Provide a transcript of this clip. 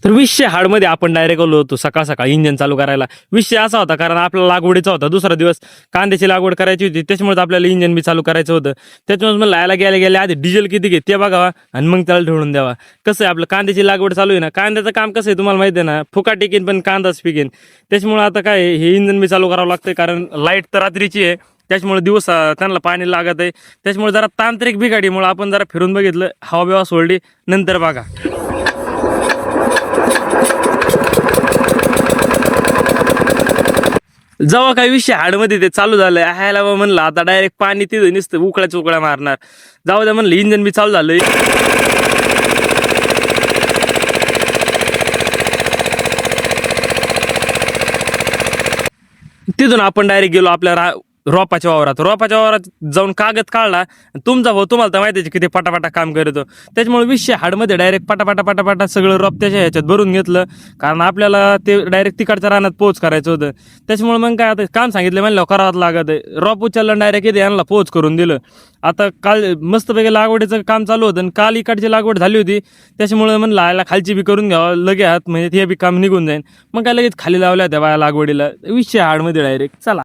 तर 20 हाडमध्ये आपण डायरेक्ट आलो होतो सकाळ सकाळ इंजन चालू करायला. विषय असा होता कारण आपला लागवडीचा होता, दुसरा दिवस कांद्याची लागवड करायची होती, त्याच्यामुळे आपल्याला इंजन बी चालू करायचं होतं. त्याच्यामुळे मला लायला गेल्या आधी डिझेल किती घे ते बघावा आणि मग त्याला ठेवून द्यावा. कसं आहे आपलं कांद्याची लागवड चालू आहे ना, कांद्याचं काम कसं आहे तुम्हाला माहिती आहे ना, फुका टिकेन पण कांदाच पिकेन. त्याच्यामुळे आता काय हे इंजन बी चालू करावं लागतं कारण लाईट तर रात्रीची आहे, त्याच्यामुळे दिवस त्यांना पाणी लागत आहे. त्याच्यामुळे जरा तांत्रिक बिघाडीमुळे आपण जरा फिरून बघितलं, हवा बिवा सोडली, नंतर बघा. जेव्हा काही विषय हाडमध्ये ते चालू झालंय ह्याला म्हणलं आता डायरेक्ट पाणी तिथं नुसतं उकळ्या मारणार. जाऊ द्या म्हणलं, इंजन बी चालू झालंय. तिथून आपण डायरेक्ट गेलो आपल्या रोपाच्या वावरात जाऊन कागद काढला. तुमचा भाऊ तुम्हाला तर माहिती आहे किती पटापटा काम करतो, त्याच्यामुळे 20 हाडमध्ये डायरेक्ट पटापटा सगळं रोप त्याच्या ह्याच्यात भरून घेतलं कारण आपल्याला ते डायरेक्ट तिकडच्या रानात पोच करायचं होतं. त्याच्यामुळे मग काय आता काम सांगितलं म्हणलं करावंच लागत आहे. रोप उचललं डायरेक्ट इथे यांना पोच करून दिलं. आता काल मस्तपैकी लागवडीचं काम चालू होतं आणि काल इकडची लागवड झाली होती, त्याच्यामुळे म्हणलं आयला खालची बी करून घ्यावं लगे हात, म्हणजे ते बी काम निघून जाईल. मग काय लगेच खाली लावल्या त्या बाया लागवडीला 20 हाडमध्ये डायरेक्ट. चला.